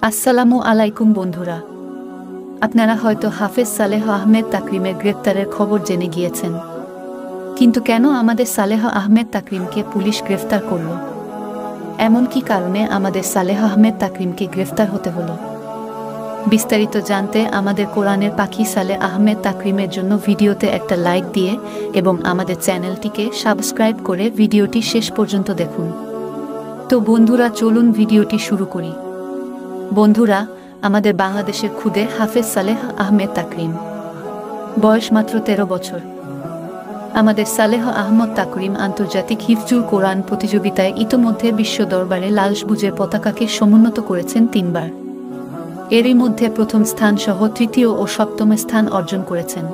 আসসালামু আলাইকুম বন্ধুরা, আপনারা হয়তো হাফেজ সালেহ আহমেদ তাকরিমের গ্রেপ্তারের খবর জেনে গিয়েছেন। কিন্তু কেন আমাদের সালেহ আহমেদ তাকরিমকে পুলিশ গ্রেফতার করল? এমন কি কারণে আমাদের সালেহ আহমেদ তাকরিমকে গ্রেফতার হতে হলো? বিস্তারিত জানতে আমাদের কোরআনের পাখি সালেহ আহমেদ তাকরিমের জন্য ভিডিওতে একটা লাইক দিয়ে এবং আমাদের চ্যানেলটিকে সাবস্ক্রাইব করে ভিডিওটি শেষ পর্যন্ত দেখুন। তো বন্ধুরা, চলুন ভিডিওটি শুরু করি। বন্ধুরা, আমাদের বাংলাদেশের খুদে হাফেজ সালেহ আহমেদ তাকরিম, বয়স মাত্র 13 বছর। আমাদের সালেহ আহমদ তাকরিম আন্তর্জাতিক হিফজুল কোরআন প্রতিযোগিতায় ইতোমধ্যে বিশ্ব দরবারে লাল সবুজের পতাকাকে সমুন্নত করেছেন 3 বার। এরই মধ্যে প্রথম স্থান সহ তৃতীয় ও সপ্তম স্থান অর্জন করেছেন।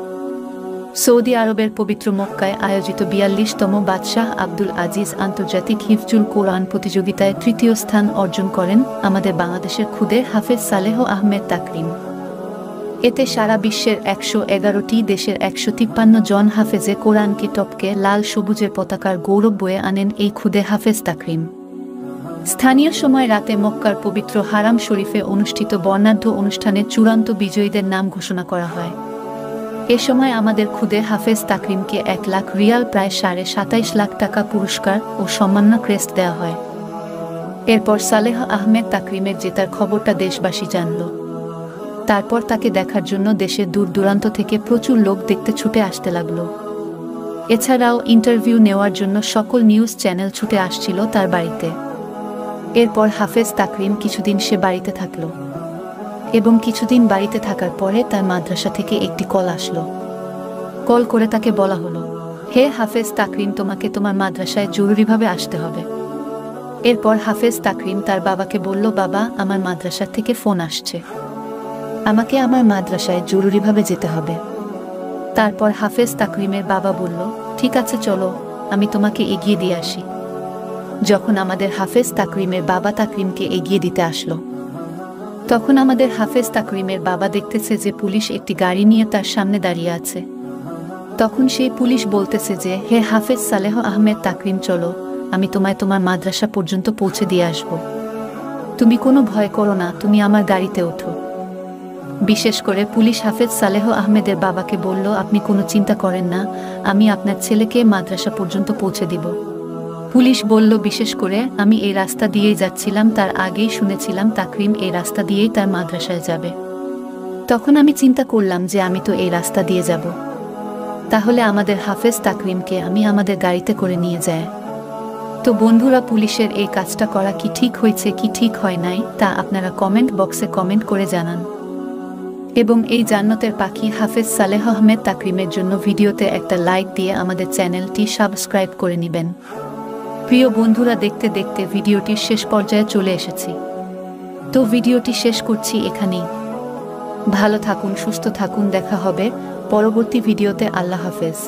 সৌদি আরবের পবিত্র মক্কায় আয়োজিত 42তম বাদশাহ আব্দুল আজিজ আন্তর্জাতিক হিফজুল কোরআন প্রতিযোগিতায় তৃতীয় স্থান অর্জন করেন আমাদের বাংলাদেশের খুদে হাফেজ সালেহ আহমেদ তাকরিম। এতে সারা বিশ্বের 111টি দেশের 153 জন হাফেজে কোরআনকে টপকে লাল সবুজের পতাকার গৌরব বয়ে আনেন এই খুদে হাফেজ তাকরিম। স্থানীয় সময় রাতে মক্কার পবিত্র হারাম শরীফে অনুষ্ঠিত বর্ণাঢ্য অনুষ্ঠানে চূড়ান্ত বিজয়ীদের নাম ঘোষণা করা হয়। এ সময় আমাদের খুদে হাফেজ তাকরিমকে 1 লাখ রিয়াল, প্রায় 27.5 লাখ টাকা পুরস্কার ও সম্মাননা ক্রেস্ট দেওয়া হয়। এরপর সালেহ আহমেদ তাকরিমের জেতার খবরটা দেশবাসী জানল। তারপর তাকে দেখার জন্য দেশের দূর দূরান্ত থেকে প্রচুর লোক দেখতে ছুটে আসতে লাগলো। এছাড়াও ইন্টারভিউ নেওয়ার জন্য সকল নিউজ চ্যানেল ছুটে আসছিল তার বাড়িতে। এরপর হাফেজ তাকরিম কিছুদিন সে বাড়িতে থাকল এবং কিছুদিন বাড়িতে থাকার পরে তার মাদ্রাসা থেকে একটি কল আসলো। কল করে তাকে বলা হলো, হে হাফেজ তাকরিম, তোমাকে তোমার মাদ্রাসায় জরুরিভাবে আসতে হবে। এরপর হাফেজ তাকরিম তার বাবাকে বলল, বাবা, আমার মাদ্রাসা থেকে ফোন আসছে, আমাকে আমার মাদ্রাসায় জরুরিভাবে যেতে হবে। তারপর হাফেজ তাকরিমের বাবা বলল, ঠিক আছে, চলো, আমি তোমাকে এগিয়ে দিয়ে আসি। যখন আমাদের হাফেজ তাকরিমের বাবা তাকরিমকে এগিয়ে দিতে আসলো, তখন আমাদের হাফেজ তাকরিমের বাবা দেখতেছে যে পুলিশ একটি গাড়ি নিয়ে তার সামনে দাঁড়িয়ে আছে। তখন সেই পুলিশ বলতেছে যে, হে হাফেজ সালেহ আহমেদ তাকরিম, চলো, আমি তোমায় তোমার মাদ্রাসা পর্যন্ত পৌঁছে দিয়ে আসব। তুমি কোনো ভয় করো না, তুমি আমার গাড়িতে ওঠো। বিশেষ করে পুলিশ হাফেজ সালেহ আহমেদের বাবাকে বলল, আপনি কোনো চিন্তা করেন না, আমি আপনার ছেলেকে মাদ্রাসা পর্যন্ত পৌঁছে দিব। পুলিশ বলল, বিশেষ করে আমি এই রাস্তা দিয়েই যাচ্ছিলাম, তার আগেই শুনেছিলাম তাকরিম এই রাস্তা দিয়েই তার মাদ্রাসায় যাবে। তখন আমি চিন্তা করলাম যে আমি তো এই রাস্তা দিয়ে যাব, তাহলে আমাদের হাফেজ তাকরিমকে আমি আমাদের গাড়িতে করে নিয়ে যাই। তো বন্ধুরা, পুলিশের এই কাজটা করা কি ঠিক হয়েছে কি ঠিক হয় নাই তা আপনারা কমেন্ট বক্সে কমেন্ট করে জানান। এবং এই জান্নাতের পাখি হাফেজ সালেহ আহমেদ তাকরিমের জন্য ভিডিওতে একটা লাইক দিয়ে আমাদের চ্যানেলটি সাবস্ক্রাইব করে নেবেন। প্রিয় বন্ধুরা, দেখতে দেখতে ভিডিওটির শেষ পর্যায়ে চলে এসেছি। তো ভিডিওটি শেষ করছি এখানেই। ভালো থাকুন, সুস্থ থাকুন, দেখা হবে পরবর্তী ভিডিওতে। আল্লাহ হাফেজ।